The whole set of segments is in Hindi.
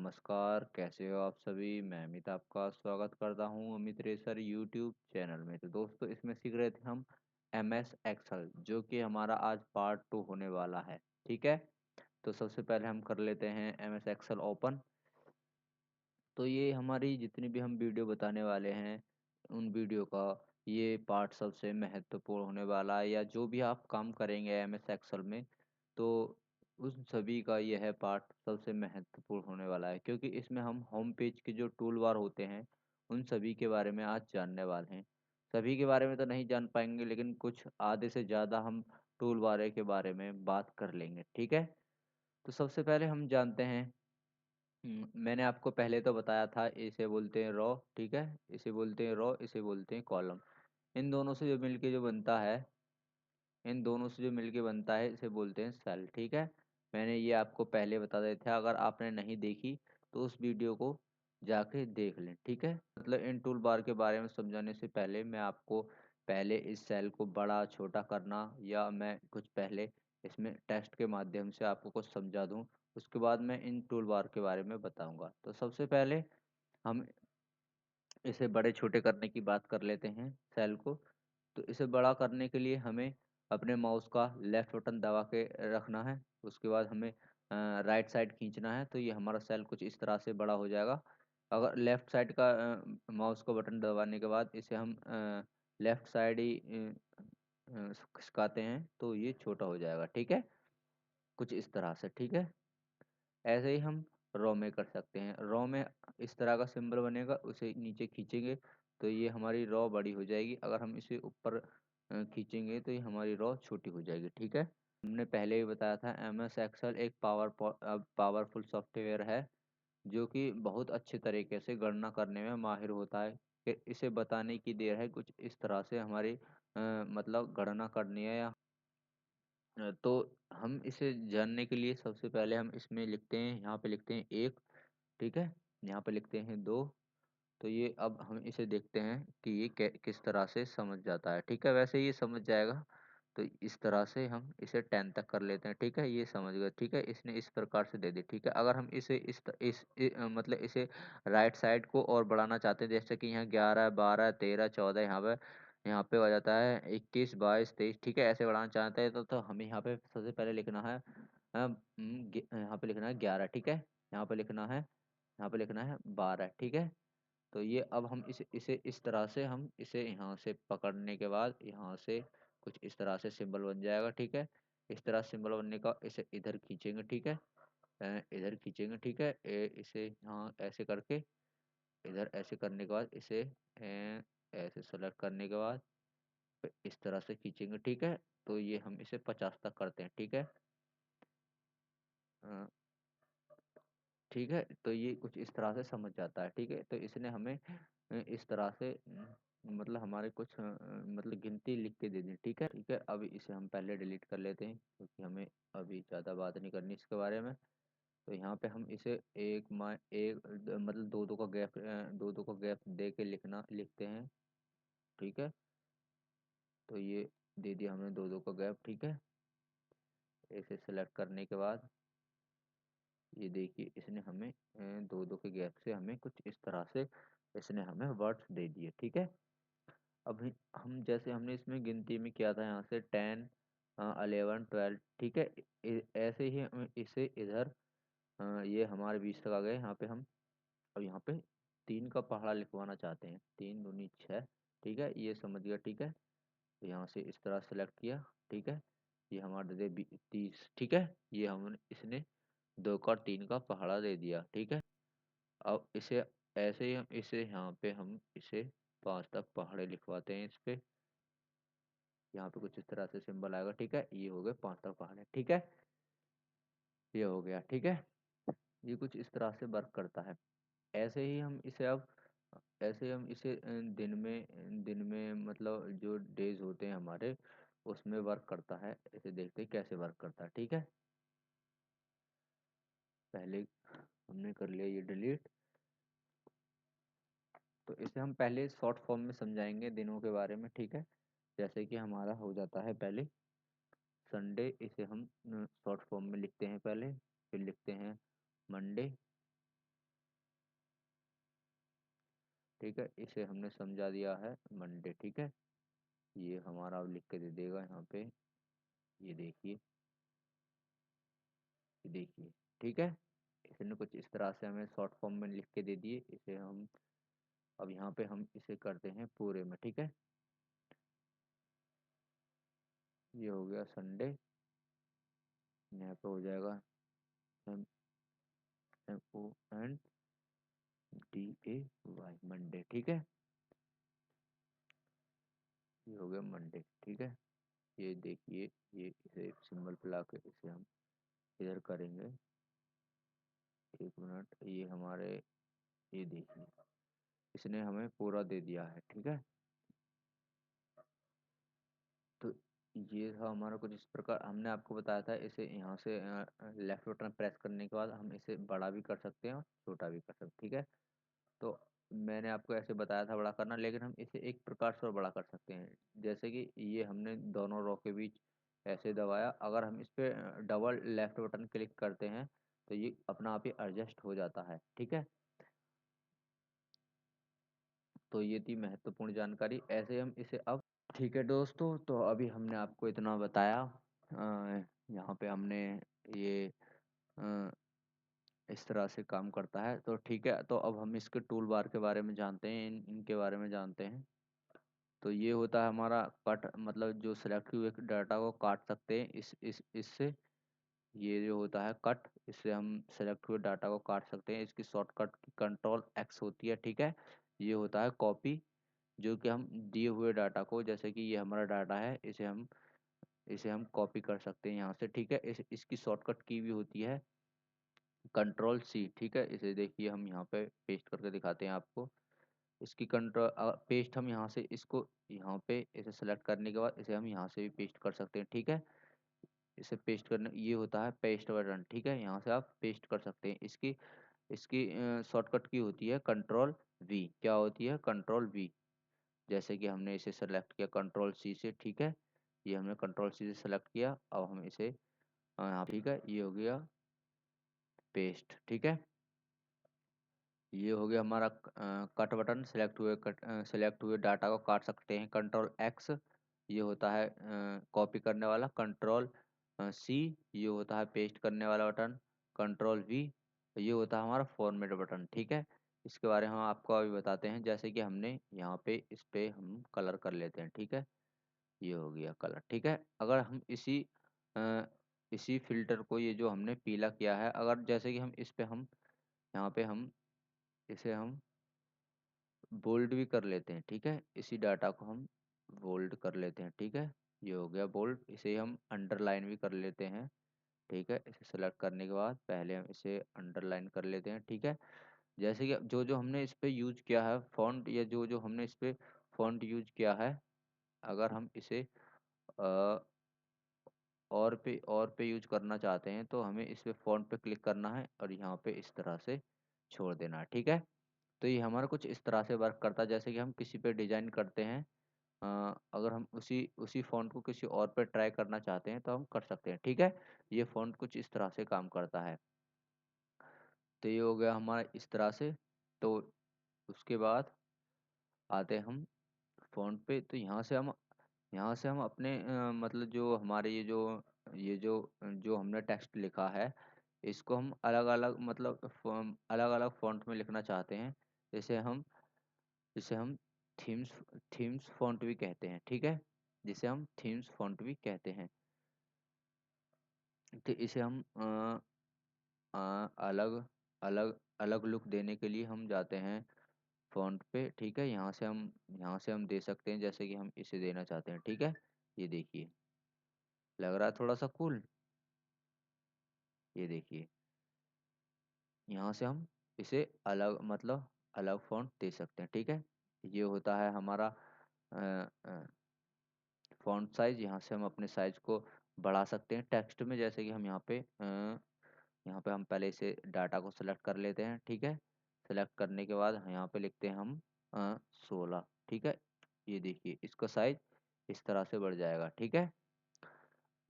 नमस्कार, कैसे हो आप सभी? मैं अमित आपका स्वागत करता हूँ अमित रेसर यूट्यूब चैनल में। तो दोस्तों इसमें सीख रहे थे हम एमएस एक्सेल जो कि हमारा आज पार्ट 2 होने वाला है, ठीक है? तो सबसे पहले हम कर लेते हैं एमएस एक्सेल ओपन। तो ये हमारी जितनी भी हम वीडियो बताने वाले हैं, उन वीडियो का ये पार्ट सबसे महत्वपूर्ण होने वाला है या जो भी आप काम करेंगे एमएस एक्सेल में, तो उन सभी का यह पार्ट सबसे महत्वपूर्ण होने वाला है क्योंकि इसमें हम होम पेज के जो टूल बार होते हैं, उन सभी के बारे में आज जानने वाले हैं। सभी के बारे में तो नहीं जान पाएंगे लेकिन कुछ आधे से ज़्यादा हम टूल बार के बारे में बात कर लेंगे, ठीक है? तो सबसे पहले हम जानते हैं। मैंने आपको पहले तो बताया था इसे बोलते हैं रो, ठीक है? इसे बोलते हैं रो, इसे बोलते हैं कॉलम। इन दोनों से जो मिलके जो बनता है इन दोनों से जो मिलके बनता है इसे बोलते हैं सेल, ठीक है? मैंने ये आपको पहले बता दिया था, अगर आपने नहीं देखी तो उस वीडियो को जाके देख लें, ठीक है? मतलब इन टूल बार के बारे में समझाने से पहले मैं आपको पहले इस सेल को बड़ा छोटा करना या मैं कुछ पहले इसमें टेस्ट के माध्यम से आपको कुछ समझा दूं, उसके बाद मैं इन टूल बार के बारे में बताऊंगा। तो सबसे पहले हम इसे बड़े छोटे करने की बात कर लेते हैं सेल को। तो इसे बड़ा करने के लिए हमें अपने माउस का लेफ्ट बटन दबा के रखना है। उसके बाद हमें राइट साइड खींचना है, तो ये हमारा सेल कुछ इस तरह से बड़ा हो जाएगा। अगर लेफ्ट साइड का माउस का बटन दबाने के बाद इसे हम लेफ्ट साइड ही खिसकाते हैं तो ये छोटा हो जाएगा, ठीक है? कुछ इस तरह से, ठीक है? ऐसे ही हम रॉ में कर सकते हैं। रॉ में इस तरह का सिंबल बनेगा, उसे नीचे खींचेंगे तो ये हमारी रॉ बड़ी हो जाएगी। अगर हम इसे ऊपर खींचेंगे तो ये हमारी रॉ छोटी हो जाएगी, ठीक है? हमने पहले ही बताया था एम एस एक्सेल एक पावरफुल सॉफ्टवेयर है जो कि बहुत अच्छे तरीके से गणना करने में माहिर होता है। कि इसे बताने की देर है, कुछ इस तरह से हमारी मतलब गणना करनी है या तो हम इसे जानने के लिए सबसे पहले हम इसमें लिखते हैं, यहाँ पे लिखते हैं एक, ठीक है? यहाँ पे लिखते हैं दो। तो ये अब हम इसे देखते हैं कि ये किस तरह से समझ जाता है, ठीक है? वैसे ये समझ जाएगा। तो इस तरह से हम इसे 10 तक कर लेते हैं, ठीक है? ये समझ गए, ठीक है? इसने इस प्रकार से दे दी, ठीक है? अगर हम इसे मतलब इसे राइट साइड को और बढ़ाना चाहते हैं, जैसे कि यहाँ 11 12 13 14, यहाँ पे हो जाता है 21 22 23, ठीक है? ऐसे बढ़ाना चाहते हैं तो हमें यहाँ पे सबसे पहले लिखना है यहाँ पे लिखना है 11, ठीक है? यहाँ पे लिखना है 12, ठीक है? तो ये अब हम इसे इस तरह से हम इसे यहाँ से पकड़ने के बाद यहाँ से कुछ इस तरह से सिंबल बन जाएगा, ठीक है? इस तरह सिंबल बनने का इसे इधर खींचेंगे, ठीक है? इधर खींचेंगे, ठीक है? इसे यहाँ ऐसे करके इधर ऐसे करने के बाद इसे ऐसे सेलेक्ट करने के बाद फिर इस तरह से खींचेंगे, ठीक है? तो ये हम इसे 50 तक करते हैं, ठीक है? अ, ठीक है, तो ये कुछ इस तरह से समझ जाता है, ठीक है? तो इसने हमें इस तरह से मतलब हमारे कुछ मतलब गिनती लिख के दे दी, ठीक है? ठीक है, अभी इसे हम पहले डिलीट कर लेते हैं क्योंकि हमें अभी ज़्यादा बात नहीं करनी इसके बारे में। तो यहाँ पे हम इसे मतलब दो दो का गैप दे के लिखते हैं, ठीक है? तो ये दे दिया हमने दो दो का गैप, ठीक है? इसे सेलेक्ट करने के बाद ये देखिए इसने हमें दो दो के गैप से हमें कुछ इस तरह से इसने हमें वर्ड्स दे दिए, ठीक है? अभी हम जैसे हमने इसमें गिनती में किया था यहाँ से 10 11 12, ठीक है? ऐसे ही हम इसे इधर ये हमारे 20 तक आ गए। यहाँ पे हम अब यहाँ पे 3 का पहाड़ा लिखवाना चाहते हैं, 3 दूनी 6, ठीक है? ये समझ गया, ठीक है? तो यहाँ से इस तरह सेलेक्ट किया, ठीक है? ये हमारा दे दे 30, ठीक है? ये हमने इसने 2 का 3 का पहाड़ा दे दिया, ठीक है? अब इसे ऐसे ही हम इसे यहाँ पे हम इसे 5 तक पहाड़े लिखवाते हैं इस पे। यहाँ पे कुछ इस तरह से सिंबल आएगा, ठीक है? ये हो गए 5 तक पहाड़े, ठीक है? ये हो गया, ठीक है? ये कुछ इस तरह से वर्क करता है। ऐसे ही हम इसे अब ऐसे हम इसे दिन में मतलब जो डेज होते हैं हमारे उसमें वर्क करता है। इसे देखते हैं कैसे वर्क करता है, ठीक है? पहले हमने कर लिया ये डिलीट। तो इसे हम पहले शॉर्ट फॉर्म में समझाएंगे दिनों के बारे में, ठीक है? जैसे कि हमारा हो जाता है पहले संडे, इसे हम शॉर्ट फॉर्म में लिखते हैं पहले, फिर लिखते हैं मंडे, ठीक है, इसे हमने समझा दिया है मंडे। ठीक है, ये हमारा अब लिख के दे देगा यहाँ पे, ये देखिए, ये देखिए। ठीक है, इसने कुछ इस तरह से हमें शॉर्ट फॉर्म में लिख के दे दिए। इसे हम अब यहाँ पे हम इसे करते हैं पूरे में। ठीक है, ये हो गया संडे, यहाँ पे हो जाएगा M M O N D A Y, Monday. ठीक है, ये हो गया मंडे। ठीक है, ये देखिए, ये इसे सिंबल पे ला के इसे हम इधर करेंगे। एक मिनट, ये हमारे, ये देखिए, इसने हमें पूरा दे दिया है। ठीक है, तो ये था हमारा कुछ इस प्रकार। हमने आपको बताया था इसे यहाँ से लेफ्ट बटन प्रेस करने के बाद हम इसे बड़ा भी कर सकते हैं और छोटा भी कर सकते हैं। ठीक है, तो मैंने आपको ऐसे बताया था बड़ा करना, लेकिन हम इसे एक प्रकार से और बड़ा कर सकते हैं। जैसे कि ये हमने दोनों रो के बीच ऐसे दबाया, अगर हम इस पे डबल लेफ्ट बटन क्लिक करते हैं तो ये अपना आप ही एडजस्ट हो जाता है। ठीक है, तो ये थी महत्वपूर्ण जानकारी। ऐसे हम इसे अब, ठीक है दोस्तों, तो अभी हमने आपको इतना बताया। यहाँ पे हमने ये अ, इस तरह से काम करता है। तो ठीक है, तो अब हम इसके टूल बार के बारे में जानते हैं, इनके बारे में जानते हैं। तो ये होता है हमारा कट, मतलब जो सिलेक्ट हुए डाटा को काट सकते हैं इस इससे। ये जो होता है कट, इससे हम सेलेक्ट हुए डाटा को काट सकते हैं। इसकी शॉर्टकट की कंट्रोल एक्स होती है। ठीक है, ये होता है कॉपी, जो कि हम दिए हुए डाटा को, जैसे कि ये हमारा डाटा है, इसे हम कॉपी कर सकते हैं यहाँ से। ठीक है, इसकी शॉर्टकट की भी होती है कंट्रोल सी। ठीक है, इसे देखिए, हम यहाँ पे पेस्ट करके दिखाते हैं आपको। इसकी कंट्रोल पेस्ट, हम यहाँ से इसको यहाँ पे इसे सेलेक्ट करने के बाद इसे हम यहाँ से भी पेस्ट कर सकते हैं। ठीक है, इसे पेस्ट करने, ये होता है पेस्ट बटन। ठीक है, यहाँ से आप पेस्ट कर सकते हैं। इसकी इसकी शॉर्टकट की होती है कंट्रोल वी। क्या होती है? Control we. जैसे कि हमने इसे सेलेक्ट किया कंट्रोल सी से। ठीक है, ये हमने कंट्रोल सी से सेलेक्ट किया। अब हम इसे यहाँ, ठीक है, ये हो गया पेस्ट। ठीक है, ये हो गया हमारा कट बटन। सेलेक्ट हुए डाटा को काट सकते हैं कंट्रोल एक्स, ये होता है कॉपी करने वाला। कंट्रोल सी, ये होता है पेस्ट करने वाला बटन। कंट्रोल वी, ये होता है हमारा फॉर्मेट बटन। ठीक है, इसके बारे में हम आपको अभी बताते हैं। जैसे कि हमने यहाँ पे इस पे हम कलर कर लेते हैं। ठीक है, ये हो गया कलर। ठीक है, अगर हम अ, इसी फिल्टर को, ये जो हमने पीला किया है, अगर जैसे कि हम इस पे हम यहाँ पे हम इसे हम बोल्ड भी कर लेते हैं। ठीक है, इसी डाटा को हम बोल्ड कर लेते हैं। ठीक है, ये हो गया बोल्ड। इसे हम अंडरलाइन भी कर लेते हैं। ठीक है, इसे सेलेक्ट करने के बाद पहले हम इसे अंडरलाइन कर लेते हैं। ठीक है, जैसे कि जो जो हमने इस पे यूज किया है फॉन्ट, या जो जो हमने इस पे फॉन्ट यूज किया है, अगर हम इसे अ, और पे यूज करना चाहते हैं तो हमें इस पे फॉन्ट पे क्लिक करना है और यहाँ पे इस तरह से छोड़ देना है। ठीक है, तो ये हमारा कुछ इस तरह से वर्क करता है। जैसे कि हम किसी पे डिजाइन करते हैं, अगर हम उसी उसी फॉन्ट को किसी और पे ट्राई करना चाहते हैं तो हम कर सकते हैं। ठीक है, ये फॉन्ट कुछ इस तरह से काम करता है। तो ये हो गया हमारा इस तरह से। तो उसके बाद आते हैं हम फॉन्ट पे। तो यहाँ से हम अपने मतलब जो हमारे ये जो जो हमने टेक्स्ट लिखा है, इसको हम अलग अलग, मतलब अलग अलग फॉन्ट में लिखना चाहते हैं। जैसे हम जिसे हम थीम्स थीम्स फॉन्ट भी कहते हैं। ठीक है, जिसे हम थीम्स फॉन्ट भी कहते हैं। तो इसे हम अलग अलग अलग लुक देने के लिए हम जाते हैं फॉन्ट पे। ठीक है, यहाँ से हम दे सकते हैं, जैसे कि हम इसे देना चाहते हैं। ठीक है, ये देखिए, लग रहा है थोड़ा सा कूल। ये देखिए, यहाँ से हम इसे अलग, मतलब अलग फॉन्ट दे सकते हैं। ठीक है, ये होता है हमारा फॉन्ट साइज। यहाँ से हम अपने साइज को बढ़ा सकते हैं टेक्स्ट में। जैसे कि हम यहाँ पे हम पहले इसे डाटा को सेलेक्ट कर लेते हैं। ठीक है, सेलेक्ट करने के बाद यहाँ पे लिखते हैं हम 16। ठीक है, ये देखिए, इसका साइज इस तरह से बढ़ जाएगा। ठीक है,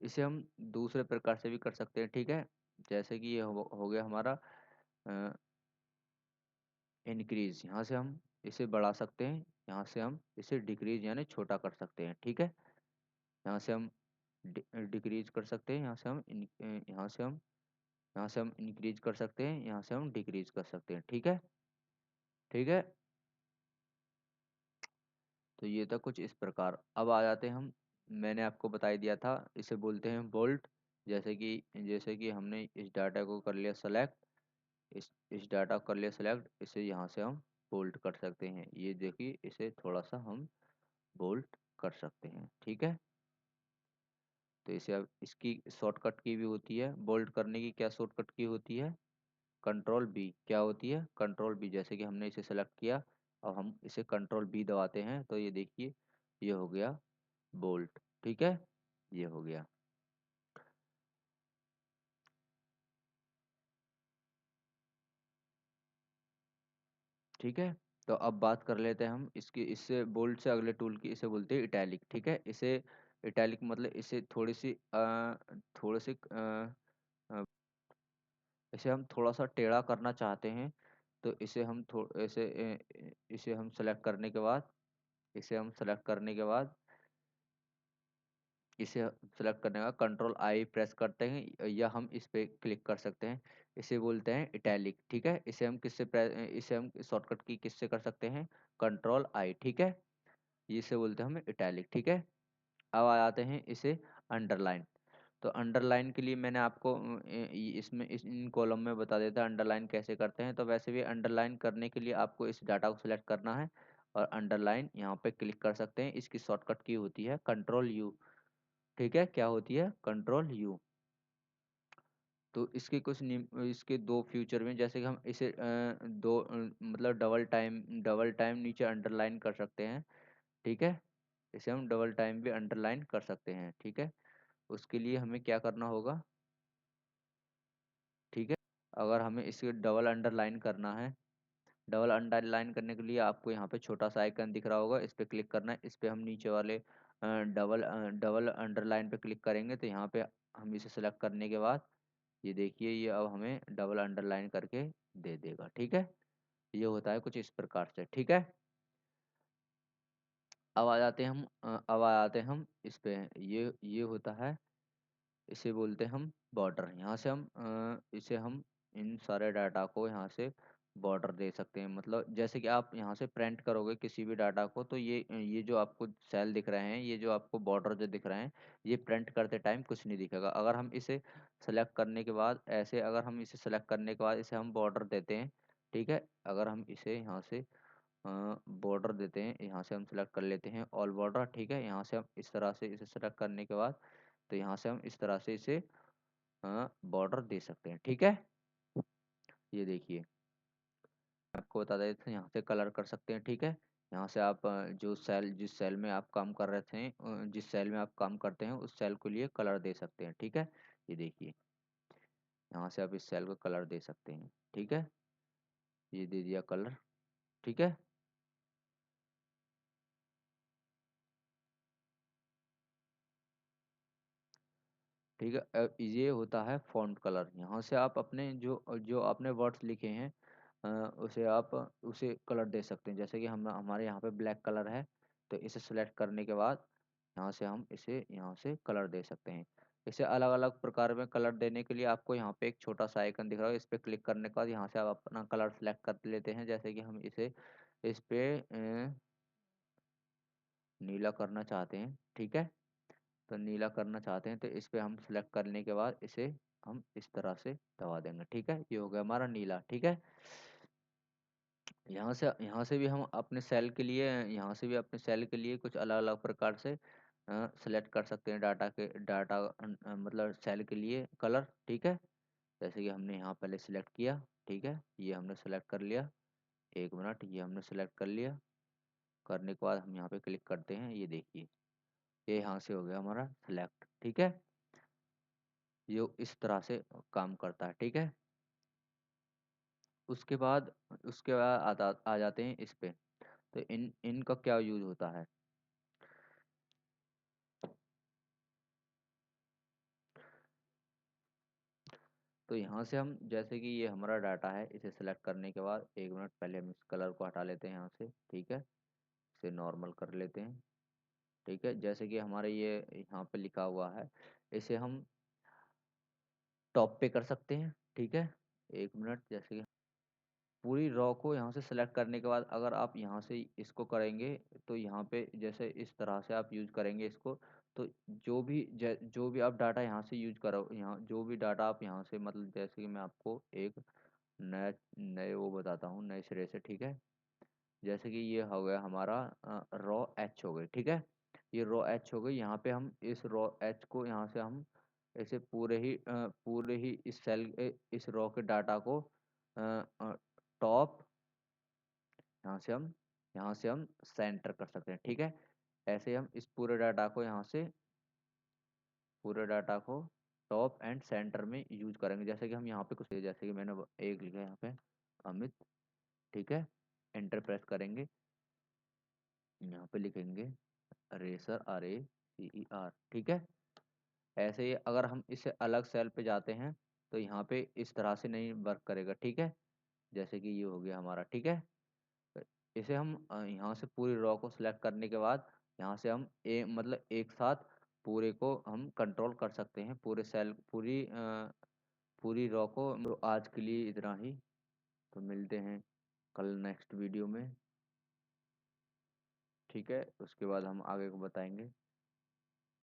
इसे हम दूसरे प्रकार से भी कर सकते हैं। ठीक है, जैसे कि ये हो गया हमारा इंक्रीज। यहाँ से हम इसे बढ़ा सकते हैं, यहाँ से हम इसे डिक्रीज यानी छोटा कर सकते हैं। ठीक है, यहाँ से हम डिक्रीज कर सकते हैं, यहाँ से हम इंक्रीज कर सकते हैं, यहाँ से हम डिक्रीज कर सकते हैं। ठीक है, ठीक है। तो ये था कुछ इस प्रकार। अब आ जाते हैं हम, मैंने आपको बता ही दिया था, इसे बोलते हैं बोल्ट। जैसे कि हमने इस डाटा को कर लिया सेलेक्ट, इस डाटा को कर लिया सेलेक्ट, इसे यहाँ से हम बोल्ट कर सकते हैं। ये देखिए, इसे थोड़ा सा हम बोल्ट कर सकते हैं। ठीक है, तो इसे अब इसकी शॉर्टकट की भी होती है, बोल्ट करने की क्या शॉर्टकट की होती है, कंट्रोल बी। क्या होती है, कंट्रोल बी। जैसे कि हमने इसे सेलेक्ट किया, अब हम इसे कंट्रोल बी दबाते हैं, तो ये देखिए ये हो गया बोल्ट। ठीक है, ये हो गया। ठीक है, तो अब बात कर लेते हैं हम इसकी, इससे बोल्ट से अगले टूल की, इसे बोलते हैं इटैलिक। ठीक है, इसे इटैलिक मतलब इसे थोड़ी सी अ, इसे हम थोड़ा सा टेढ़ा करना चाहते हैं, तो इसे हम सेलेक्ट करने के बाद, इसे हम सेलेक्ट करने के बाद इसे सेलेक्ट करने का कंट्रोल आई प्रेस करते हैं, या हम इस पे क्लिक कर सकते हैं। इसे बोलते हैं इटैलिक। ठीक है, इसे हम शॉर्टकट की किससे कर सकते हैं, कंट्रोल आई। ठीक है, इसे बोलते हैं हम इटैलिक। ठीक है, अब आ जाते हैं इसे अंडरलाइन। तो अंडरलाइन के लिए मैंने आपको इन कॉलम में बता देता अंडरलाइन कैसे करते हैं। तो वैसे भी अंडरलाइन करने के लिए आपको इस डाटा को सिलेक्ट करना है और अंडरलाइन यहाँ पे क्लिक कर सकते हैं। इसकी शॉर्टकट की होती है कंट्रोल यू। ठीक है, क्या होती है, कंट्रोल यू। तो इसके दो फ्यूचर में, जैसे कि हम इसे मतलब डबल टाइम नीचे अंडरलाइन कर सकते हैं। ठीक है, इसे हम डबल टाइम भी अंडरलाइन कर सकते हैं। ठीक है, उसके लिए हमें क्या करना होगा, ठीक है, अगर हमें इसे डबल अंडरलाइन करना है, डबल अंडरलाइन करने के लिए आपको यहाँ पे छोटा सा आइकन दिख रहा होगा, इस पे क्लिक करना है। इस पे हम नीचे वाले डबल अंडरलाइन पे क्लिक करेंगे, तो यहाँ पे हम इसे सेलेक्ट करने के बाद ये देखिए, ये अब हमें डबल अंडरलाइन करके दे देगा। ठीक है, ये होता है कुछ इस प्रकार से। ठीक है, अब आ जाते हैं हम इस पे, ये होता है, इसे बोलते हैं हम बॉर्डर। यहाँ से इसे हम इन सारे डाटा को यहाँ से बॉर्डर दे सकते हैं। मतलब जैसे कि आप यहाँ से प्रिंट करोगे किसी भी डाटा को, तो ये जो आपको सेल दिख रहे हैं, ये जो आपको बॉर्डर जो दिख रहे हैं, ये प्रिंट करते टाइम कुछ नहीं दिखेगा। अगर हम इसे सेलेक्ट करने के बाद अगर हम इसे सेलेक्ट करने के बाद इसे हम बॉर्डर देते हैं। ठीक है, अगर हम इसे यहाँ से बॉर्डर देते हैं, यहाँ से हम सेलेक्ट कर लेते हैं ऑल बॉर्डर। ठीक है, यहाँ से हम इस तरह से इसे सेलेक्ट करने के बाद, तो यहाँ से हम इस तरह से इसे बॉर्डर दे सकते हैं। ठीक है, ये देखिए, आपको बता देते थे, यहाँ से कलर कर सकते हैं। ठीक है, यहाँ से आप जिस सेल में आप काम कर रहे थे, जिस सेल में आप काम करते हैं, उस सेल के लिए कलर दे सकते हैं। ठीक है, ये देखिए, यहाँ से आप इस सेल को कलर दे सकते हैं। ठीक है, ये दे दिया कलर। ठीक है, ठीक है, ये होता है फॉन्ट कलर। यहाँ से आप अपने जो जो आपने वर्ड्स लिखे हैं, उसे कलर दे सकते हैं। जैसे कि हम हमारे यहाँ पे ब्लैक कलर है, तो इसे सेलेक्ट करने के बाद यहाँ से हम इसे यहाँ से कलर दे सकते हैं। इसे अलग अलग प्रकार में कलर देने के लिए आपको यहाँ पे एक छोटा सा आइकन दिख रहा है, इस पे क्लिक करने के बाद यहाँ से आप अपना कलर सेलेक्ट कर लेते हैं। जैसे कि हम इस पे नीला करना चाहते हैं। ठीक है, तो नीला करना चाहते हैं, तो इस पे हम सेलेक्ट करने के बाद इसे हम इस तरह से दबा देंगे। ठीक है, ये हो गया हमारा नीला। ठीक है, यहाँ से भी अपने सेल के लिए कुछ अलग अलग प्रकार से सेलेक्ट कर सकते हैं मतलब सेल के लिए कलर। ठीक है, जैसे कि हमने यहाँ पहले सेलेक्ट किया। ठीक है, ये हमने सेलेक्ट कर लिया, एक मिनट, ये हमने सेलेक्ट कर लिया। करने के बाद हम यहाँ पे क्लिक करते हैं, ये देखिए, ये यहाँ से हो गया हमारा सेलेक्ट। ठीक है, ये इस तरह से काम करता है। ठीक है, उसके बाद आ जाते हैं इस पे। तो इनका क्या यूज होता है, तो यहाँ से हम जैसे कि ये हमारा डाटा है, इसे सेलेक्ट करने के बाद 1 मिनट पहले हम इस कलर को हटा लेते हैं यहाँ से, ठीक है। इसे नॉर्मल कर लेते हैं, ठीक है। जैसे कि हमारे ये यहाँ पे लिखा हुआ है, इसे हम टॉप पे कर सकते हैं, ठीक है। 1 मिनट, जैसे कि पूरी रॉ को यहाँ से सेलेक्ट करने के बाद अगर आप यहाँ से इसको करेंगे तो यहाँ पे जैसे इस तरह से आप यूज करेंगे इसको, तो जो भी आप डाटा यहाँ से यूज करो, यहाँ जो भी डाटा आप यहाँ से मतलब जैसे कि मैं आपको एक नया नए वो बताता हूँ नए सिरे से, ठीक है। जैसे कि ये हो गया हमारा रॉ एच हो गई, ठीक है। ये रॉ एच हो गई। यहाँ पे हम इस रॉ एच को यहाँ से हम इसे पूरे ही इस इस रॉ के डाटा को टॉप यहाँ से हम सेंटर कर सकते हैं, ठीक है। ऐसे हम इस पूरे डाटा को टॉप एंड सेंटर में यूज करेंगे। जैसे कि हम यहाँ पे कुछ जैसे कि मैंने एक लिखा है यहाँ पे अमित, ठीक है। एंटर प्रेस करेंगे, यहाँ पे लिखेंगे रेसर, RACER, ठीक है। ऐसे ही अगर हम इसे अलग सेल पे जाते हैं तो यहाँ पे इस तरह से नहीं वर्क करेगा, ठीक है। जैसे कि ये हो गया हमारा, ठीक है। इसे हम यहाँ से पूरी रॉ को सिलेक्ट करने के बाद यहाँ से हम मतलब एक साथ पूरे को हम कंट्रोल कर सकते हैं, पूरे सेल पूरी रॉ को। तो आज के लिए इतना ही, तो मिलते हैं कल नेक्स्ट वीडियो में, ठीक है। उसके बाद हम आगे को बताएंगे।